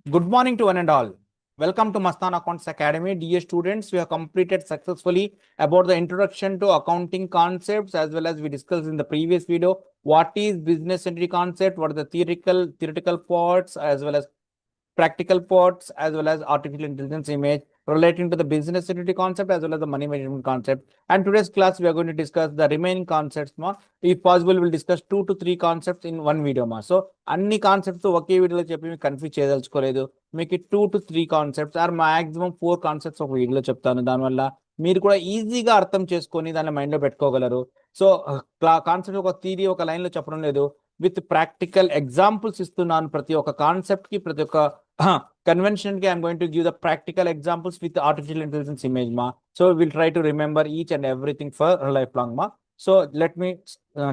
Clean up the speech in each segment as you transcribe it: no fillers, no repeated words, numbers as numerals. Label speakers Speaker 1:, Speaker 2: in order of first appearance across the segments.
Speaker 1: Good morning to one and all. Welcome to Mastan Accounts Academy. Dear students, we have completed successfully about the introduction to accounting concepts, as well as we discussed in the previous video what is business entity concept, what are the theoretical parts, as well as practical parts, as well as artificial intelligence image relating to the business entity concept as well as the money management concept. And today's class we are going to discuss the remaining concepts. If possible, we'll discuss 2 to 3 concepts in one video. So అన్ని concepts ఒకే వీడియోలో చెప్పి మీకు confuse చేయదలుచుకోలేదు. మీకు 2 to 3 concepts or maximum 4 concepts ఒక వీడియోలో చెప్తాను. దానివల్ల మీరు కూడా ఈజీగా అర్థం చేసుకొని దాన్ని మైండ్లో పెట్టుకోగలరు. సో కాన్సెప్ట్ ఒక థియరీ ఒక లైన్లో చెప్పడం లేదు, విత్ ప్రాక్టికల్ ఎగ్జాంపుల్స్ ఇస్తున్నాను. ప్రతి ఒక్క కాన్సెప్ట్ కి, ప్రతి ఒక్క convention I'm going to give the practical examples with the artificial intelligence image so we'll try to remember each and everything for a lifelong so let me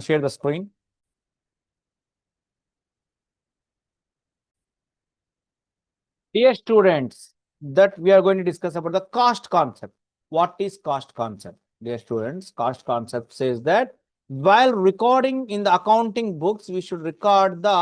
Speaker 1: share the screen. Dear students, that we are going to discuss about the cost concept. What is cost concept? Dear students, cost concept says that while recording in the accounting books, we should record the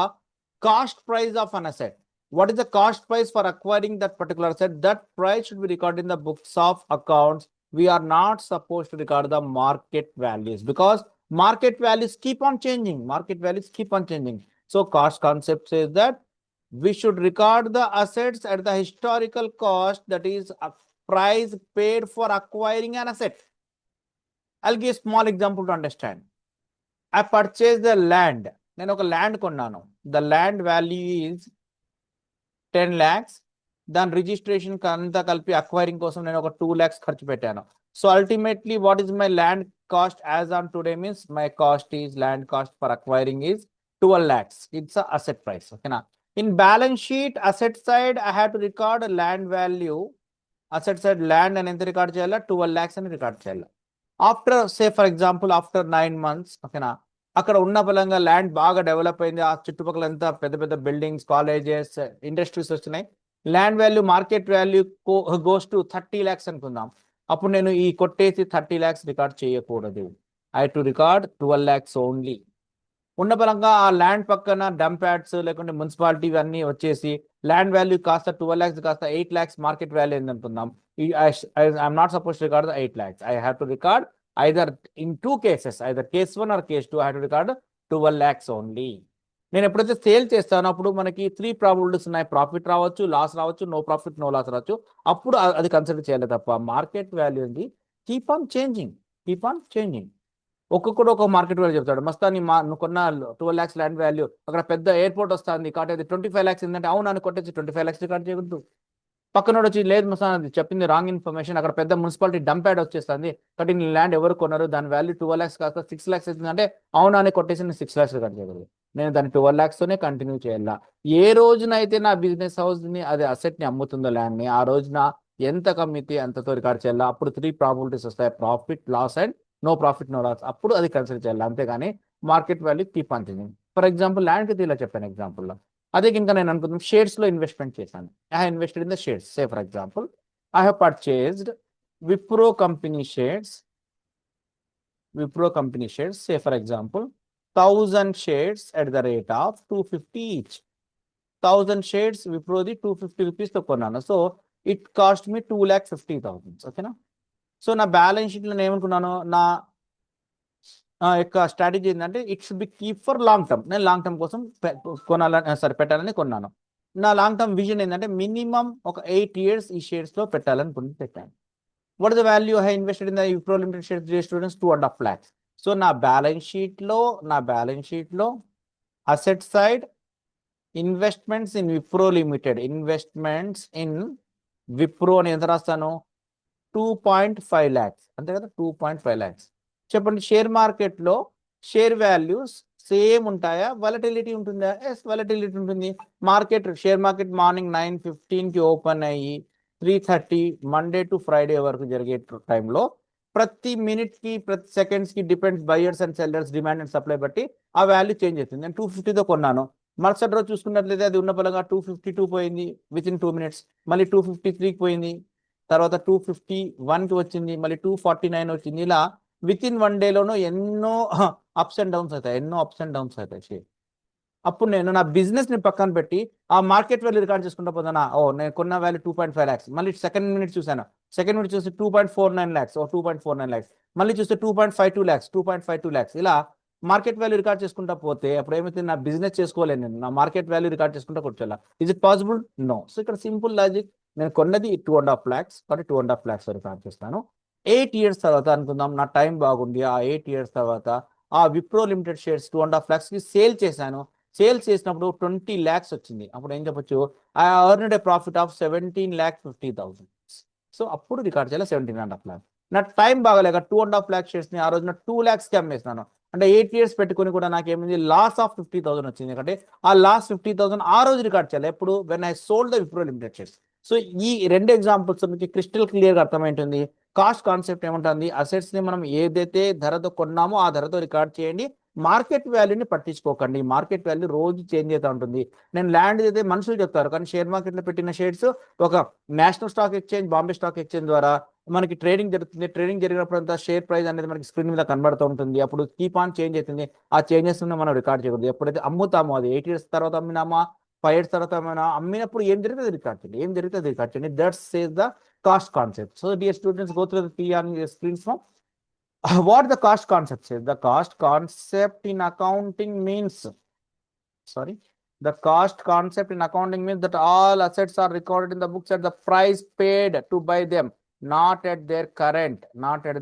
Speaker 1: cost price of an asset. What is the cost price for acquiring that particular asset? That price should be recorded in the books of accounts. We are not supposed to record the market values because market values keep on changing. So cost concept says that we should record the assets at the historical cost, that is a price paid for acquiring an asset. I'll give a small example to understand. I purchased the land. నేను ఒక land కొన్నాను. The land value is 10 lakhs. దాని registration అంతా కలిపి acquiring కోసం నేను ఒక 2 lakhs ఖర్చు పెట్టాను. So ultimately what is my land cost as on today means my cost is land cost for acquiring is 12 lakhs. It's asset price. ఓకేనా? In balance sheet asset side I have to record land value. Asset side land అని ఎంత record చేయాలా? 12 lakhs అని record చేయాలి. After say for example after 9 months, ఓకేనా, అక్కడ ఉన్న బలంగా ల్యాండ్ బాగా డెవలప్ అయింది. ఆ చుట్టుపక్కల అంతా పెద్ద పెద్ద బిల్డింగ్స్, కాలేజెస్, ఇండస్ట్రీస్ వస్తున్నాయి. Land value, market value goes to 30 lakhs అనుకుందాం. అప్పుడు నేను ఈ కొట్టేసి 30 lakhs రికార్డ్ చేయకూడదు. I to record 12 lakhs only. ఉన్న బలంగా ఆ ల్యాండ్ పక్కన డంప్ యార్డ్స్ లేకుంటే మున్సిపాలిటీ అన్నీ వచ్చేసి ల్యాండ్ వాల్యూ కాస్త 12 lakhs కాస్త 8 lakhs మార్కెట్ వాల్యూ ఏందనుకుందాం. I'm not suppose to record 8 lakhs. I have to record either in 2 cases, either case 1 or case 2, I have to record 12 lakhs only. నేను ఎప్పుడైతే sale చేస్తానో అప్పుడు మనకి 3 ప్రాబిలిటీస్ ఉన్నాయి. Profit రావచ్చు, లాస్ రావచ్చు, నో ప్రాఫిట్ నో లాస్ రావచ్చు. అప్పుడు అది కన్సిడర్ చేయాలి తప్ప మార్కెట్ వాల్యూ ఉంది కీప్ ఆన్ చేంజింగ్. ఒక్కొక్కడు ఒక మార్కెట్ వాల్యూ చెప్తాడు. మస్తాని నువ్వు కొన్న 12 lakhs ల్యాండ్ వాల్యూ అక్కడ పెద్ద ఎయిర్పోర్ట్ వస్తుంది కాబట్టి అది 25 lakhs ఏంటంటే అవును అని కొట్టేసి 25 lakhs రికార్డ్ చేయకూడదు. పక్కనోడు వచ్చి లేదు మస్తాన్ చెప్పింది రాంగ్ ఇన్ఫర్మేషన్, అక్కడ పెద్ద మున్సిపాలిటీ డంప్ యార్డ్ వచ్చేస్తుంది కాబట్టి నీ ల్యాండ్ ఎవరు కొన్నారు, దాని వాల్యూ 12 lakhs కాస్త 6 lakhs అవుతుందంటే అవునా అని కొట్టేసి నేను 6 lakhs రికార్డ్ చేయగలదు. నేను దాన్ని 12 lakhs తోనే కంటిన్యూ చేయాలా. ఏ రోజునైతే నా బిజినెస్ హౌస్ ని అది అసెట్ ని అమ్ముతుందో ల్యాండ్ ని, ఆ రోజున ఎంత కమ్మితే అంతతో రికార్డ్ చేయాలా. అప్పుడు 3 ప్రాబిలిటీస్ వస్తాయి, profit, loss and no profit no loss. అప్పుడు అది కన్సిడర్ చేయాలి. అంతేగాని market value keep on changing. For example ల్యాండ్కి ఇలా చెప్పాను ఎగ్జాంపుల్లో. అదే కనుక నేను అనుకుంటున్నాను షేర్స్ లో ఇన్వెస్ట్మెంట్ చేశాను. I have invested in the shares. Say for example I have purchased Wipro company shares. Say for example 1000 shares at the rate of 250 each. 1000 shares విప్రోది 250 rupees తో కొన్నాను. సో ఇట్ కాస్ట్ మీ 2,50,000. ఓకేనా? సో నా balance sheet లో నేను ఏమనుకున్నాను, నా యొక్క strategy ఏంటంటే it should be keep for long term. నేను లాంగ్ టర్మ్ కోసం పెట్టాలని కొన్నాను. నా లాంగ్ టర్మ్ విజన్ ఏంటంటే మినిమం ఒక 8 years ఈ షేర్స్ లో పెట్టాలని పెట్టాను. What is the value I invested in the Wipro limited shares students? 2.5 lakhs. So నా బ్యాలెన్స్ షీట్ లో asset side investments in Wipro limited, అని ఎంత రాస్తాను? 2.5 lakhs. అంతే కదా, 2.5 lakhs. చెప్పండి, షేర్ మార్కెట్లో షేర్ వాల్యూస్ సేమ్ ఉంటాయా, వాలటిలిటీ ఉంటుందా? ఎస్, వాలటిలిటీ ఉంటుంది. షేర్ మార్కెట్ మార్నింగ్ 9:15కి ఓపెన్ అయ్యి 3:30 మండే టు ఫ్రైడే వరకు జరిగే టైంలో ప్రతి మినిట్ కి, ప్రతి సెకండ్స్ కి depends buyers and sellers demand and supply బట్టి ఆ వాల్యూ చేంజ్ అవుతుంది. నేను 250తో కొన్నాను. మరుసటి రోజు చూసుకున్నట్లయితే అది ఉన్న పరంగా 252 పోయింది విత్ ఇన్ 2 minutes. మళ్ళీ 253కి పోయింది, తర్వాత 251కి వచ్చింది, మళ్ళీ 249 వచ్చింది. ఇలా విత్ ఇన్ 1 day లోనూ ఎన్నో అప్స్ అండ్ డౌన్స్ అవుతాయి షేర్. అప్పుడు నేను నా బిజినెస్ ని పక్కన పెట్టి ఆ మార్కెట్ వాల్యూ రికార్డ్ చేసుకుంటా పోతానా, ఓ నేను కొన్న వాల్యూ 2.5 lakhs, మళ్ళీ సెకండ్ మినిట్ చూసాను, సెకండ్ మినిట్ చూస్తే 2.49 lakhs, ఓ 2.49 lakhs, మళ్ళీ చూస్తే 2.52 lakhs, 2.52 lakhs, ఇలా మార్కెట్ వాల్యూ రికార్డ్ చేసుకుంటా పోతే అప్పుడు ఏమైతే నా బిజినెస్ చేసుకోలేను, నేను నా మార్కెట్ వాల్యూ రికార్డ్ చేసుకుంటా కూర్చోాలా. Is it possible? No. So ఇక్కడ సింపుల్ లాజిక్, నేను కొన్నది 2.5 lakhs కాబట్టి 2.5 lakhs రికార్డ్ చేస్తాను. 8 years తర్వాత అనుకుందాం, నా టైం బాగుంది, ఆ 8 years తర్వాత ఆ విప్రో లిమిటెడ్ షేర్స్ 2.5 lakhs కి సేల్ చేశాను. సేల్ చేసినప్పుడు 20 lakhs వచ్చింది. అప్పుడు ఏం చెప్పొచ్చు, I earned A profit of 17,50,000. So అప్పుడు రికార్డ్ చేయాలి 17.5 lakhs. నా టైం బాగలేక 2.5 lakhs షేర్స్ ని ఆ రోజున 2 lakhs కి అమ్మేసినాను. అంటే 8 years పెట్టుకుని కూడా నాకేమైంది, లాస్ ఆఫ్ 50,000 వచ్చింది. అంటే ఆ లాస్ 50,000 ఆ రోజు రికార్డ్ చేయాలి. ఎప్పుడు? When I sold the Wipro limited shares. So ఈ రెండు ఎగ్జాంపుల్స్ మీకు క్రిస్టల్ క్లియర్ గా అర్థమైంటుంది. కాస్ట్ కాన్సెప్ట్ ఏమంటుంది, అసెట్స్ ని మనం ఏదైతే ధరతో కొన్నామో ఆ ధరతో రికార్డ్ చేయండి, మార్కెట్ వాల్యూని పట్టించుకోకండి. మార్కెట్ వాల్యూ రోజు చేంజ్ అవుతూ ఉంటుంది. నేను ల్యాండ్ అయితే మనుషులు చెప్తారు, కానీ షేర్ మార్కెట్ లో పెట్టిన షేర్స్ ఒక national stock exchange, Bombay stock exchange ద్వారా మనకి ట్రేడింగ్ జరుగుతుంది. ట్రేడింగ్ జరిగినప్పుడు అంతా షేర్ ప్రైస్ అనేది మనకి స్క్రీన్ మీద కనబడుతూ ఉంటుంది. అప్పుడు కీప్ ఆన్ చేంజ్ అవుతుంది. ఆ చేంజెస్ మనం రికార్డ్ చేయకూడదు. ఎప్పుడైతే అమ్ముతామో, అది 8 years తర్వాత అమ్మినామా, 5 years తర్వాత అమ్మినప్పుడు ఏం జరిగితే రికార్డ్ చేయండి, ఏం జరిగితే రికార్డ్ చేయండి. That's says the cost concept. So dear students, go through the P on your screens now. What the cost concept says? The cost concept in accounting means, sorry, the cost concept in accounting means that all assets are recorded in the books at the price paid to buy them, not at their current market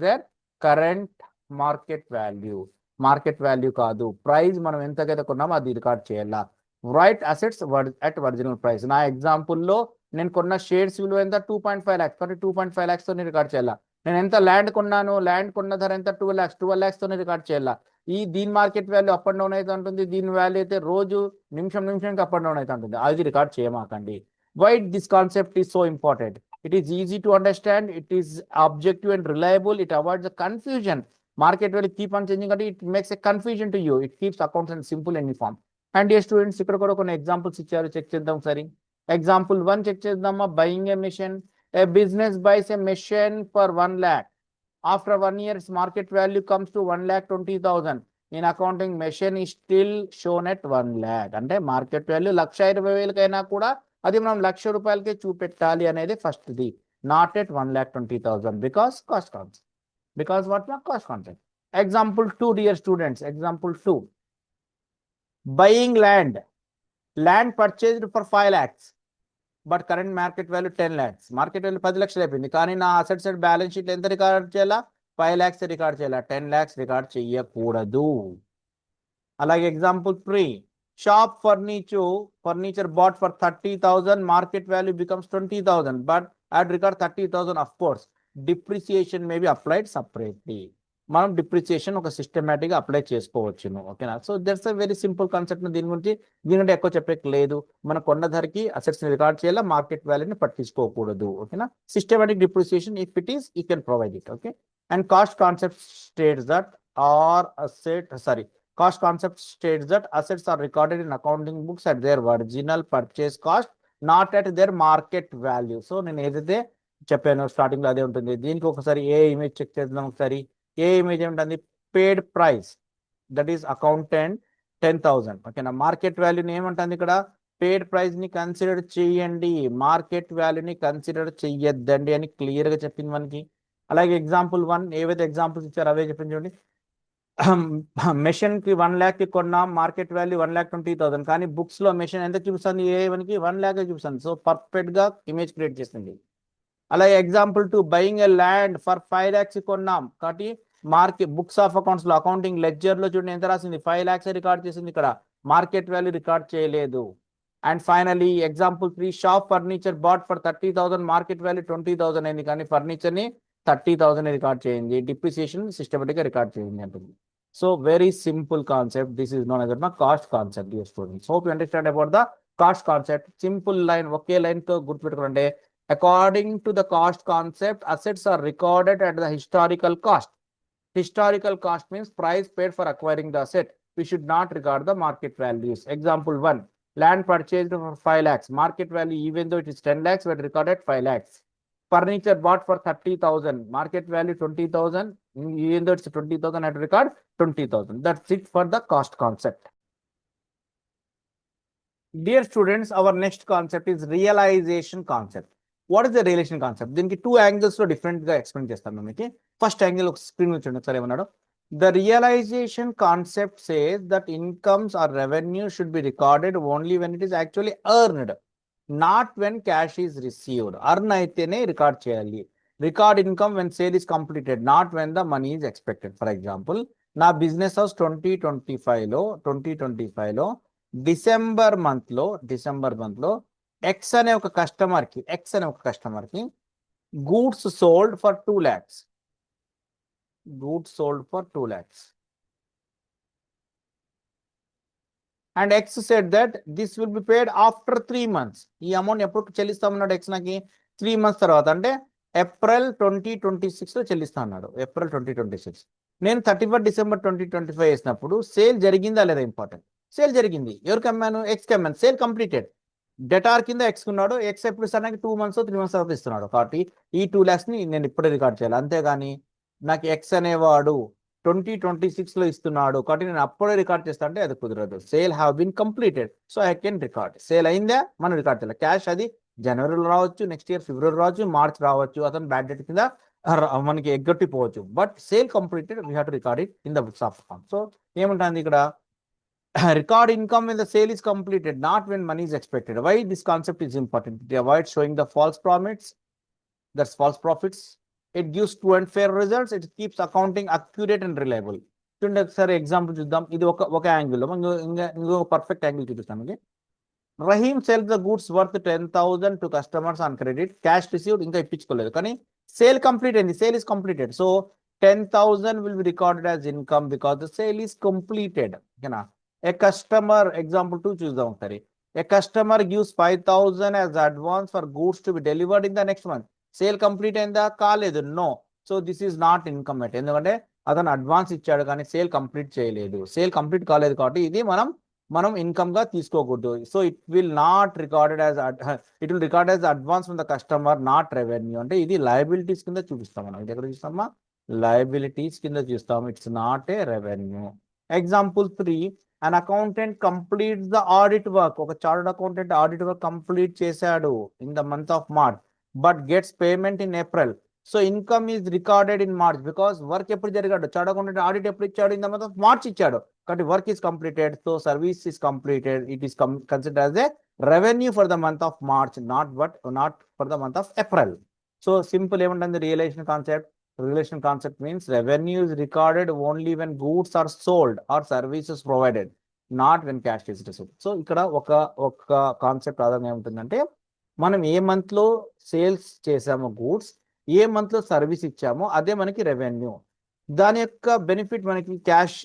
Speaker 1: value. Market value కాదు, price మనం ఎంతకైతే కొన్నామో అది record చేయాలా. Right assets at original price. నా ఎగ్జాంపుల్లో నేను కొన్న shares విలువ ఎంత, 2.5 lakhs, కాబట్టి 2.5 lakhs తో రికార్డ్ చేయాలా. నేను ఎంత ల్యాండ్ కొన్నాను, ల్యాండ్ కొన్న ధర ఎంత, 12 lakhs తోనే రికార్డ్ చేయాలా. దీని market value up and down అయితే ఉంటుంది, దీని వాల్యూ అయితే రోజు నిమిషంకి అప్ అండ్ డౌన్ అయితే ఉంటుంది. అది రికార్డ్ చేయమాకండి. Why this concept is so important? It is easy to understand, it is objective and reliable, it avoids the confusion. Market value keep on changing అంటే it makes a confusion to you, it keeps accounts and simple and uniform. And a students, ఇక్కడ కూడా కొన్ని examples ఇచ్చారు, check చేద్దాం సరే. Example 1 check చేద్దామా. Buying a machine. A business buys a machine for 1 lakh. After 1 year, its market value comes to 1,20,000. In accounting, machine is still shown at 1 lakh. అంటే market value 1,20,000 కూడా అది మనం 1,00,000 రూపాయలకే చూపెట్టాలి అనేది first the. Not at 1,20,000 because cost concept. Because what cost concept. Example 2 dear students. Example 2, buying land. Land purchased for 5 lakhs. But current market value 10 lakhs. Market value 10 లక్షలు అయిపోయింది, కానీ నా అసెట్స్ అండ్ బ్యాలెన్స్ షీట్ ఎంత record చేయాలా, 5 lakhs record చేయాలా, 10 lakhs record చేయకూడదు. అలాగే example 3, shop furniture bought for 30,000, market value becomes 20,000, but I record 30,000. Of course depreciation may be applied separately. మనం డిప్రిసియేషన్ ఒక సిస్టమేటిక్ గా అప్లై చేసుకోవచ్చును. ఓకేనా. So that's a very simple concept. దీని గురించి దీనికంటే ఎక్కువ చెప్పేకి లేదు. మన కొన్న ధరకి అసెట్స్ ని రికార్డ్ చేయాలా, మార్కెట్ వాల్యూని పట్టించుకోకూడదు. ఓకేనా. Systematic depreciation if it is, you can provide it. Okay. And cost concept states that cost concept states that assets are recorded in accounting books at their original purchase cost, not at their market value. So నేను ఏదైతే చెప్పాను starting లో అదే ఉంటుంది. దీనికి ఒకసారి ఏ image check చేద్దాం ఒకసారి. ఏ ఇమేజ్ ఏమిటంది, paid price, that is accountant 10,000. ఓకేనా. మార్కెట్ వాల్యూని ఏమంటుంది ఇక్కడ, పేడ్ ప్రైస్ ని కన్సిడర్ చేయండి, మార్కెట్ వాల్యూని కన్సిడర్ చెయ్యొద్దండి అని క్లియర్ గా చెప్పింది మనకి. అలాగే ఎగ్జాంపుల్ 1 ఏవైతే ఎగ్జాంపుల్స్ ఇచ్చారో అవే చెప్పింది చూడండి. మెషిన్ కి 1 lakh కి కొన్నాం, మార్కెట్ వాల్యూ 1,20,000, కానీ బుక్స్ లో మెషిన్ ఎంత చూపిస్తుంది, A1 కి 1 lakh చూపిస్తుంది. సో పర్ఫెక్ట్ గా ఇమేజ్ క్రియేట్ చేస్తుంది. అలాగే example 2, buying a land for 5 lakhs కొన్నాం, కాబట్టి మార్కెట్ బుక్స్ ఆఫ్ అకౌంట్స్ లో అకౌంటింగ్ లెడ్జర్ లో చూడండి ఎంత రాసింది, 5 lakhs రికార్డ్ చేసింది, ఇక్కడ మార్కెట్ వాల్యూ రికార్డ్ చేయలేదు. And finally example 3, shop furniture bought for 30,000, market value 20,000 అయింది, కానీ ఫర్నిచర్ ని 30,000 రికార్డ్ చేయండి, డిప్రిసియేషన్ సిస్టమేటిక్ గా రికార్డ్ చేయండి అంటుంది. So very simple concept. This is known as the cost concept, dear students. Hope you understand about the cost concept. Simple line, okay line తో గుర్తుపెట్టుకోండి. According to the cost concept, assets are recorded at the historical cost. Historical cost means price paid for acquiring the asset. We should not regard the market values. Example 1, land purchased for 5 lakhs. Market value, even though it is 10 lakhs, but recorded 5 lakhs. Furniture bought for 30,000. Market value 20,000. Even though it's 20,000, I had to record 20,000. That's it for the cost concept. Dear students, our next concept is realization concept. What is the realization concept? దీనికి two angles లో different గా explain చేస్తాను మీకు. First angle ఒక screen మీద చూడండి ఒకసారి ఏమన్నాడు. The realization concept says that incomes or revenue should be recorded only when it is actually earned, not when cash is received. Earn అయితేనే రికార్డ్ చేయాలి. Record income when sale is completed, not when the money is expected. For example, నా business house 2025 లో December month లో X అనే ఒక customer కి goods sold for 2 lakhs. And X said that this will be paid after 3 months. ఈ amount ఎప్పుడు చెల్లిస్తామన్నాడు X నాకు 3 months తర్వాత, అంటే ఏప్రిల్ 2026 లో చెల్లిస్తా అన్నాడు. ఏప్రిల్ 2026. నేను 31 డిసెంబర్ 2025 వేసినప్పుడు సేల్ జరిగిందా లేదా ఇంపార్టెంట్. సేల్ జరిగింది. ఎవరికి అమ్మాను? ఎక్స్కి అమ్మాను. Sale completed. డెటార్ కింద ఎక్స్ ఉన్నాడు. ఎక్స్ ఎప్పుడు ఇస్తానికి 2 months 3 months తర్వాత ఇస్తున్నాడు. కాబట్టి ఈ 2 lakhs ని నేను ఇప్పుడే రికార్డ్ చేయాలి. అంతేగాని నాకు ఎక్స్ అనేవాడు 2026 లో ఇస్తున్నాడు కాబట్టి నేను అప్పుడే రికార్డ్ చేస్తా అంటే అది కుదరదు. Sale have been completed, so I can record. Sale అయిందా మనం రికార్డ్ చేయాలి. క్యాష్ అది జనవరిలో రావచ్చు, నెక్స్ట్ ఇయర్ ఫిబ్రవరి రావచ్చు, మార్చ్ రావచ్చు. అతను బ్యాడ్ డేట్ కింద మనకి ఎగ్గొట్టిపోవచ్చు. But sale completed, we have to record it in the books of account. So ఏముంటుంది ఇక్కడ? Record income when the sale is completed, not when money is expected. Why this concept is important? It avoids showing the false profits. That's false profits. It gives true and fair results. It keeps accounting accurate and reliable. చూడండి ఒకసారి example చూద్దాం. ఇది ఒక angle లో ఇంకో perfect angle చూపిస్తాను. Rahim sells the goods worth 10,000 to customers on credit. Cash received ఇంకా ఇప్పించుకోలేదు, కానీ సేల్ కంప్లీట్ అయింది. Sale is completed. So 10,000 will be recorded as income because the sale is completed. ఓకేనా? ఏ కస్టమర్ ఎగ్జాంపుల్ 2 చూద్దాం ఒకసారి. A customer gives 5,000 as advance for goods to be delivered in the next month. Sale complete అయిందా? కాలేదు. No. So this is not income at. ఎందుకంటే అతను advance ఇచ్చాడు కానీ sale complete చేయలేదు. సేల్ కంప్లీట్ కాలేదు కాబట్టి ఇది మనం ఇన్కమ్ గా తీసుకోకూడదు. So it will record as advance from the customer, not revenue. అంటే ఇది లయబిలిటీస్ కింద చూపిస్తాం మనం. ఇది ఎక్కడ చూస్తామా? లయబిలిటీస్ కింద చూస్తాం. It's not a revenue. Example 3, an accountant completes the audit work. ఒక chartered accountant audit work complete చేశాడు in the month of March, but gets payment in April. So income is recorded in March because work ఎప్పుడు జరిగాడు? Chartered accountant audit ఎప్పుడు ఇచ్చాడు? In the month of March ఇచ్చాడు. కాబట్టి work is completed. So service is completed. It is considered as a revenue for the month of March, not for the month of April. So simple ఏముంటుంది relation concept? Relation concept means revenue is recorded only when goods are sold or services provided, not when cash is received. So ఇక్కడ ఒక concept ఆధారంగా ఏముంటుందంటే, మనం ఏ month లో sales చేసామో goods, ఏ month లో service ఇచ్చామో అదే మనకి రెవెన్యూ. దాని యొక్క బెనిఫిట్ మనకి క్యాష్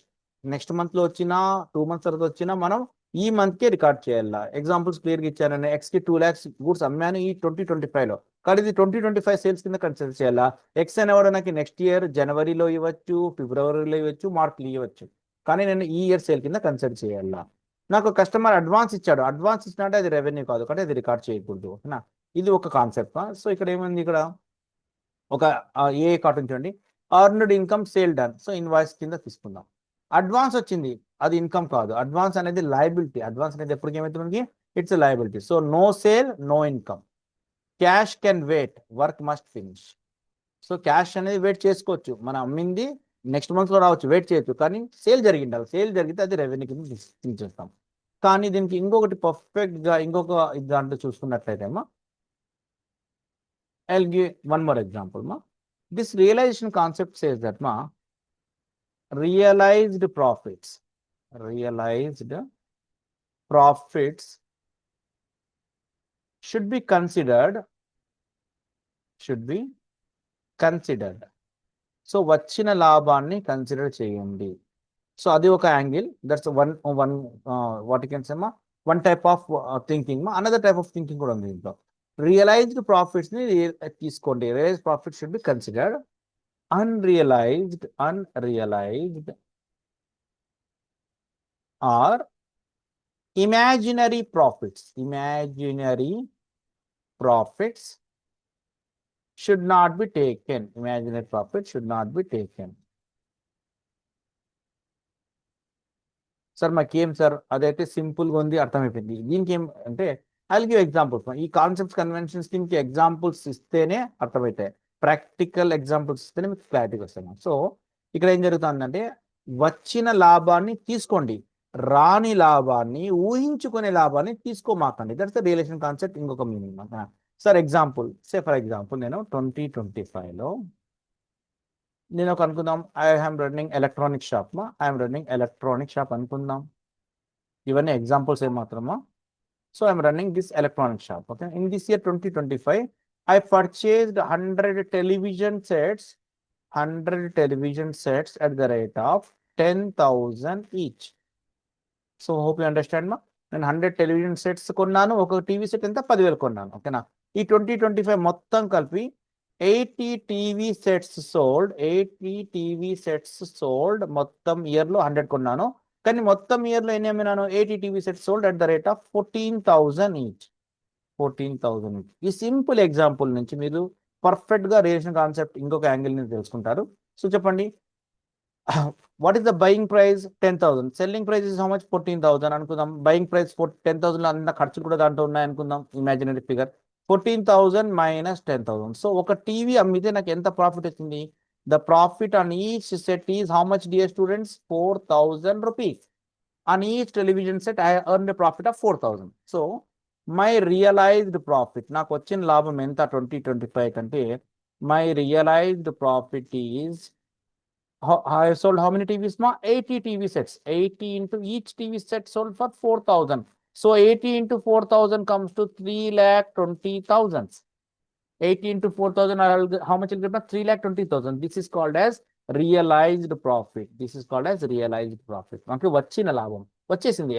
Speaker 1: నెక్స్ట్ మంత్ లో వచ్చినా 2 months తర్వాత వచ్చినా మనం ఈ మంత్ కే రికార్డ్ చేయాలి. ఎగ్జాంపుల్స్ క్లియర్ గా ఇచ్చాను. ఎక్స్ కి 2 lakhs గూడ్స్ అమ్మాను ఈ 2025 లో, కానీ ఇది 2025 సేల్స్ కింద కన్సిడర్ చేయాలా? ఎక్స్ అనేవాడు నాకు నెక్స్ట్ ఇయర్ జనవరిలో ఇవ్వచ్చు, ఫిబ్రవరిలో ఇవ్వచ్చు, మార్చ్లో ఇవ్వచ్చు, కానీ నేను ఈ ఇయర్ సేల్ కింద కన్సిడర్ చేయాలా? నాకు కస్టమర్ అడ్వాన్స్ ఇచ్చాడు. అడ్వాన్స్ ఇచ్చినట్టే అది రెవెన్యూ కాదు, కాబట్టి అది రికార్డ్ చేయకూడదు. ఓకేనా? ఇది ఒక కాన్సెప్ట్. సో ఇక్కడ ఏమైంది? ఇక్కడ ఒక ఏ కార్టూన్ చూడండి. Earned income sale done. So invoice కింద తీసుకుందాం. అడ్వాన్స్ వచ్చింది, అది ఇన్కమ్ కాదు. అడ్వాన్స్ అనేది లయబిలిటీ. అడ్వాన్స్ అనేది ఎప్పటికి ఏమైతే మనకి it's liability. So no sale, no income. Cash can wait, work must finish. So cash అనేది వెయిట్ చేసుకోవచ్చు. మనం అమ్మింది నెక్స్ట్ మంత్ లో రావచ్చు, వెయిట్ చేయొచ్చు, కానీ సేల్ జరిగిండాలి. సేల్ జరిగితే అది రెవెన్యూ కింద తీసేస్తాం. కానీ దీనికి ఇంకొకటి పర్ఫెక్ట్ గా ఇంకొక దాంట్లో చూసుకున్నట్లయితే I'll give one more example. This realization concept says that realized profits should be considered. So వచ్చిన లాభాన్ని కన్సిడర్ చేయండి. సో అది ఒక angle. That's one what you can say one type of thinking. Another type of thinking కూడా ఉంది దీంట్లో. Realised profits ని తీసుకోండి. Realised profit should be considered. Unrealised or imaginary profits should not be taken. Imaginary profit should not be taken. Sir మాకేం sir అదైతే సింపుల్గా ఉంది, అర్థమైపోయింది. దీనికి ఏం అంటే ఐ విల్ గివ్ ఎగ్జాంపుల్స్. ఈ కాన్సెప్ట్స్ కన్వెన్షన్స్ కి ఎగ్జాంపుల్స్ ఇస్తేనే అర్థమవుతాయి, ప్రాక్టికల్ ఎగ్జాంపుల్స్ ఇస్తేనే మీకు క్లారిటీగా వస్తుంది. సో ఇక్కడ ఏం జరుగుతుందంటే వచ్చిన లాభాన్ని తీసుకోండి, రాని లాభాన్ని ఊహించుకునే లాభాన్ని తీసుకోమాకండి. That's the relation concept. ఇంకొక meaning sir example for example నేను 2025లో నేను ఒక అనుకుందాం I'm running electronic shop, I'm running electronic shop అనుకుందాం. ఇవన్నీ ఎగ్జాంపుల్స్ ఏమాత్రమా. So I'm running this electronic shop. Okay, in this year 2025 I purchased 100 television sets, 100 television sets at the rate of 10,000 each. So hope you understand మా. నేను 100 television sets కొన్నాను, ఒక TV set ఎంత 10,000 కొన్నాను. ఓకేనా. ఈ 2025 మొత్తం కలిపి 80 TV sets sold, 80 TV sets sold. మొత్తం ఇయర్లో 100 కొన్నాను, కానీ మొత్తం ఇయర్లో ఎన్ని అమ్మినాను? 80 TV sets sold at the rate of 14,000 each. 14,000 each. ఈ సింపుల్ ఎగ్జాంపుల్ నుంచి మీరు పర్ఫెక్ట్గా రిలేషన్ కాన్సెప్ట్ ఇంకొక యాంగిల్ నుంచి తెలుసుకుంటారు. సో చెప్పండి, what is the buying price? 10,000. Selling price is how much? 14,000 అనుకుందాం. బయింగ్ ప్రైస్ 10,000 అన్న ఖర్చులు కూడా దాంట్లో ఉన్నాయి అనుకుందాం, ఇమాజినరీ ఫిగర్. 14,000 మైనస్ 10,000. సో ఒక టీవీ అమ్మితే నాకు ఎంత ప్రాఫిట్ వచ్చింది? The profit on each set is how much dear students? 4,000 rupees. On each television set I earn the profit of 4,000. So my realised profit, నాకు వచ్చిన లాభం ఎంత 2025 కంటే? My realised profit is I sold how many TVs? 80 TV sets. 80 into each TV set sold for 4,000. So 80 into 4,000 comes to 3,20,000. 80 into 4,000, how much will get? 3,20,000. This is called as realized profit. This is called as realized profit. మనకి వచ్చిన లాభం వచ్చేసింది,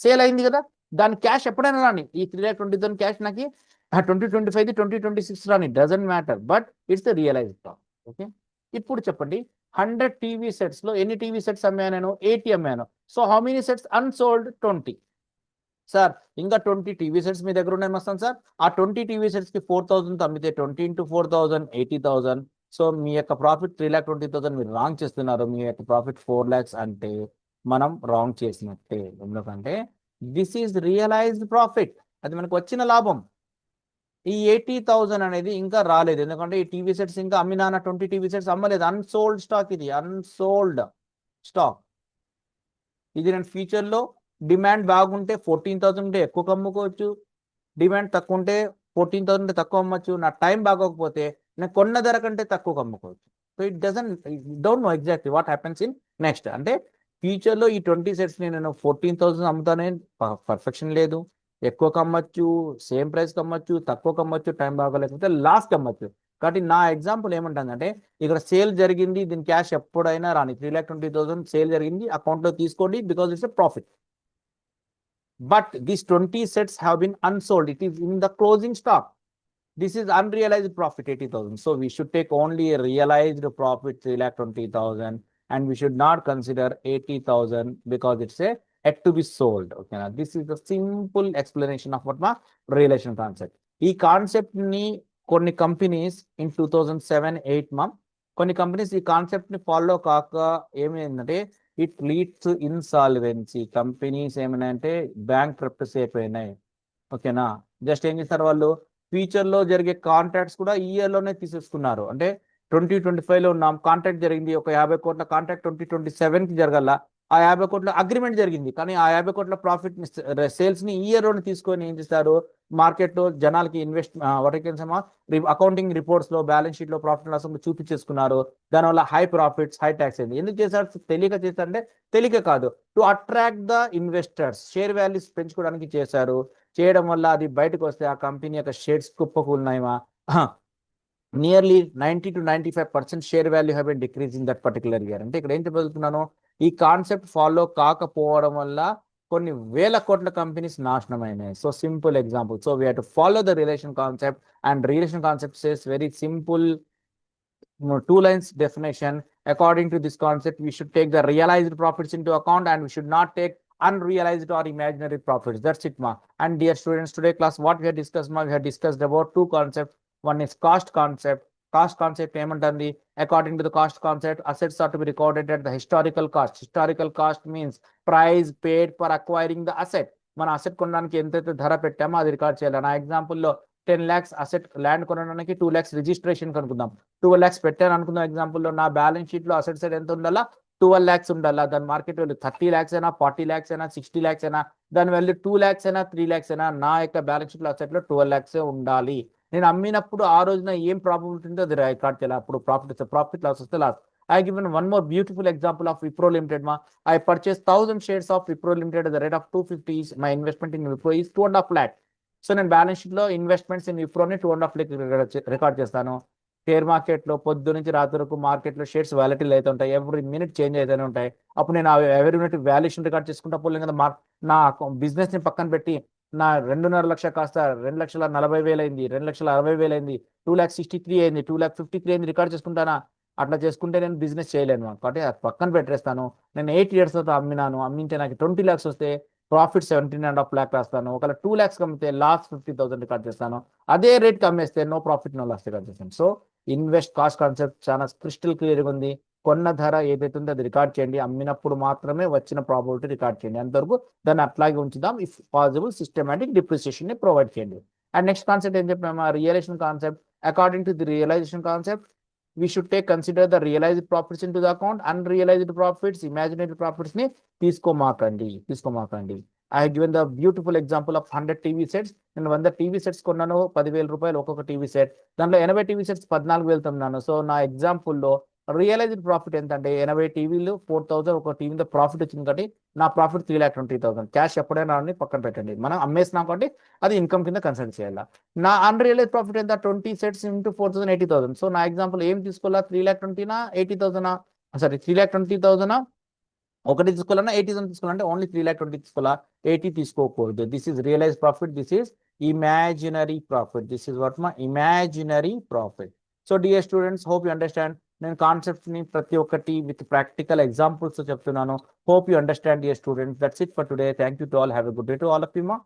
Speaker 1: sale అయింది కదా. దాని cash ఎప్పుడైనా రాని, ఈ 3,20,000 క్యాష్ నాకు 2025 2026 రాని, doesn't matter, but it's the realised profit. Okay, ఇప్పుడు చెప్పండి 100 టీవీ సెట్స్ లో ఎన్ని టీవీ సెట్స్ అమ్మాను నేను? 80 అమ్మాను. So how many sets unsold? 20. Sir ఇంకా 20 టీవీ సెట్స్ మీ దగ్గర ఉన్నాయి మస్తాన్ సార్. ఆ 20 టీవీ సెట్స్ కి 4,000 అమ్మితే 20 into 4,000 80,000. సో మీ యొక్క ప్రాఫిట్ 3,20,000. మీరు రాంగ్ చేస్తున్నారు. మీ యొక్క ప్రాఫిట్ 4 lakhs అంటే మనం రాంగ్ చేసినట్టే. ఎందుకంటే దిస్ ఈజ్ రియలైజ్డ్ ప్రాఫిట్, అది మనకు వచ్చిన లాభం. ఈ 80,000 అనేది ఇంకా రాలేదు, ఎందుకంటే ఈ టీవీ సెట్స్ ఇంకా అమ్మినాన 20 టీవీ సెట్స్ అమ్మలేదు. అన్సోల్డ్ స్టాక్, ఇది అన్సోల్డ్ స్టాక్. ఇది నేను ఫ్యూచర్లో డిమాండ్ బాగుంటే 14,000 ఉంటే ఎక్కువ అమ్ముకోవచ్చు, డిమాండ్ తక్కువ ఉంటే 14,000 ఉంటే తక్కువ అమ్మచ్చు. నా టైం బాగోకపోతే నేను కొన్న ధర కంటే తక్కువ అమ్ముకోవచ్చు. So it don't know exactly what happens in next. అంటే ఫ్యూచర్లో ఈ 20 సెట్స్ని నేను 14,000 అమ్ముతానే పర్ఫెక్షన్ లేదు, ఎక్కువ అమ్మచ్చు, సేమ్ ప్రైస్కి అమ్మచ్చు, తక్కువ అమ్మచ్చు, టైం బాగోలేకపోతే లాస్ట్ అమ్మచ్చు. కాబట్టి నా ఎగ్జాంపుల్ ఏమంటుందంటే ఇక్కడ సేల్ జరిగింది, దీని క్యాష్ ఎప్పుడైనా రాని. 3,20,000 సేల్ జరిగింది, అకౌంట్లో తీసుకోండి, because it's a profit. But these 20 sets have been unsold. It is in the closing stock. This is unrealized profit 80,000. So we should take only a realized profit 3,20,000, and we should not consider 80,000 because it's a yet to be sold. Okay, now this is the simple explanation of what my relation concept. ఈ concept ని కొన్ని companies in 2007-8 కొన్ని companies ఈ concept ని follow కాక ఏమైందంటే it leads insolvency. Companies ఏమైనా అంటే బ్యాంక్ క్రప్టస్ అయిపోయినాయి. ఓకేనా, జస్ట్ ఏం చేస్తారు వాళ్ళు, ఫ్యూచర్ లో జరిగే కాంట్రాక్ట్స్ కూడా ఈ ఇయర్ లోనే తీసేసుకున్నారు. అంటే 2025 లో ఉన్నాం, కాంట్రాక్ట్ జరిగింది, ఒక 50 కోట్ల కాంట్రాక్ట్ 2027 కి జరగాల. ఆ 50 కోట్ల అగ్రిమెంట్ జరిగింది, కానీ ఆ 50 కోట్ల ప్రాఫిట్ సేల్స్ ని ఈ ఇయర్ లోనే తీసుకొని ఏం చేస్తారు, మార్కెట్ లో జనాలకి ఇన్వెస్ట్ అకౌంటింగ్ రిపోర్ట్స్ లో బ్యాలెన్స్ షీట్ లో ప్రాఫిట్ లాస్ చూపించేసుకున్నారు. దానివల్ల హై ప్రాఫిట్స్ హై ట్యాక్స్ అయింది. ఎందుకు చేశారు? తెలియక చేశారంటే తెలియక కాదు, to attract the investors, share values పెంచుకోవడానికి చేశారు. చేయడం వల్ల అది బయటకు వస్తే ఆ కంపెనీ యొక్క షేర్స్ కుప్పకూలినాయమా. Nearly 90 to 95% share value have been decrease in that particular year. అంటే ఇక్కడ ఏం చెప్పగలుగుతున్నాను, ఈ కాన్సెప్ట్ ఫాలో కాకపోవడం వల్ల కొన్ని వేల కోట్ల కంపెనీస్ నాశనం అయినాయి. So simple example. So we have to follow the relation concept, and relation concept says very simple 2 lines definition. According to this concept, we should take the realized profits into account, and we should not take unrealized or imaginary profits. That's it, ma. And dear students, today class what we have discussed, ma, we have discussed about 2 concepts. One is cost concept. Cost concept ఏమంటుంది? According to the cost concept, assets are to be recorded at the historical cost. Historical cost means price paid for acquiring the asset. మన asset కొనడానికి ఎంతైతే ధర పెట్టామో అది record చేయాలి. నా ఎగ్జాంపుల్లో 10 lakhs asset land కొనడానికి 2 lakhs రిజిస్ట్రేషన్ కనుకుందాం. 12 lakhs పెట్టాను అనుకుందాం ఎగ్జాంపుల్లో. నా బ్యాలెన్స్ షీట్ లో అసెట్ సైడ్ ఎంత ఉండాలా? 12 lakhs ఉండాలా. దాని మార్కెట్ వాల్యూ 30 lakhs అయినా, 40 lakhs అయినా, 60 lakhs అయినా, దాని వాల్యూ 2 lakhs అయినా, 3 lakhs అయినా, నా యొక్క బ్యాలెన్స్ షీట్ లో అసెట్ లో 12 lakhs ఉండాలి. నేను అమ్మినప్పుడు ఆ రోజున ఏం ప్రాఫిట్ ఉంటుందో అది రికార్డ్ చేయాలి. అప్పుడు ప్రాఫిట్ లాస్ వస్తే loss. I have given one more beautiful example of Wipro Limited. I purchased 1000 shares of Wipro Limited at the rate of 250. My investment in Wipro is 2.5 lakh. So నేను balance sheet లో investments in విప్రోని 2.5 lakh record చేస్తాను. Share market లో పొద్దు నుంచి రాత్రి వరకు market లో shares వాలటిల్ అయితే ఉంటాయి. ఎవ్రీ మినిట్ చేంజ్ అయితేనే ఉంటాయి. అప్పుడు నేను ఎవరి యూనిట్ వాల్యుయేషన్ రికార్డ్ చేసుకుంటా పోలేం కదా. నా బిజినెస్ ని పక్కన పెట్టి నా 2.5 లక్ష కాస్త 2,40,000 అయింది, 2,60,000 అయింది, 2,63 అయింది, 2,53 అయింది రికార్డ్ చేసుకుంటానా? అట్లా చేసుకుంటే నేను బిజినెస్ చేయలేను. కాబట్టి అది పక్కన పెట్టేస్తాను. నేను 8 years తర్వాత అమ్మింటే నాకు 20 lakhs వస్తే ప్రాఫిట్ 17.5 lakh రాస్తాను. ఒకవేళ 2 lakhs అమ్మితే లాస్ 50,000 రికార్డ్ చేస్తాను. అదే రేట్కి అమ్మేస్తే no profit no loss record చేస్తాను. సో ఇన్వెస్ట్ కాస్ట్ కాన్సెప్ట్ చాలా క్రిస్టల్ క్లియర్గా ఉంది. కొన్న ధర ఏదైతే ఉందో అది రికార్డ్ చేయండి. అమ్మినప్పుడు మాత్రమే వచ్చిన ప్రాబిలిటీ రికార్డ్ చేయండి. అంతవరకు దాన్ని అట్లాగే ఉంచుదాం. ఇఫ్ పాసిబుల్ సిస్టమాటిక్ డిప్రిసియేషన్ ని ప్రొవైడ్ చేయండి. అండ్ నెక్స్ట్ కాన్సెప్ట్ ఏం చెప్పినామా? Realisation concept. According to the realisation concept, we should consider the realized profits into the account. Unrealized profits, imaginary profits ని తీసుకోమాకండి. I have given the beautiful example of 100 TV sets. నేను 100 TV sets కొన్నాను. 10,000 రూపాయలు ఒక్కొక్క TV set. దాంట్లో 80 TV sets 14,000 కొన్నాను. So నా ఎగ్జాంపుల్లో realised profit ఎంత అంటే 80 టీవీలు 4,000 ఒక టీవీ మీద ప్రాఫిట్ వచ్చింది కాబట్టి నా ప్రాఫిట్ 3,20,000. క్యాష్ ఎప్పుడైనా పక్కన పెట్టండి. మనం అమ్మేసినాం కాబట్టి అది ఇన్కమ్ కింద కన్సిడర్ చేయాలి. నా అన్రియలైజ్ ప్రాఫిట్ ఎంత? 20 sets into 4,000, 80,000. సో నా ఎగ్జాంపుల్ ఏం తీసుకోవాలా? 3,20,000 80,000, సారీ 3,20,000 ఒకటి తీసుకోవాలన్నా 80,000 తీసుకోవాలంటే ఓన్లీ 3,20,000 తీసుకోవాలా, 80 తీసుకోకూడదు. This is realise profit, this is imaginary profit. This is what మా imaginary profit. So dear students, hope you understand. నేను కాన్సెప్ట్స్ ని ప్రతి ఒక్కటి విత్ ప్రాక్టికల్ ఎగ్జాంపుల్స్ చెప్తున్నాను. Hope you understand dear students. That's it for today. Thank you to all. Have a good day to all of you మా.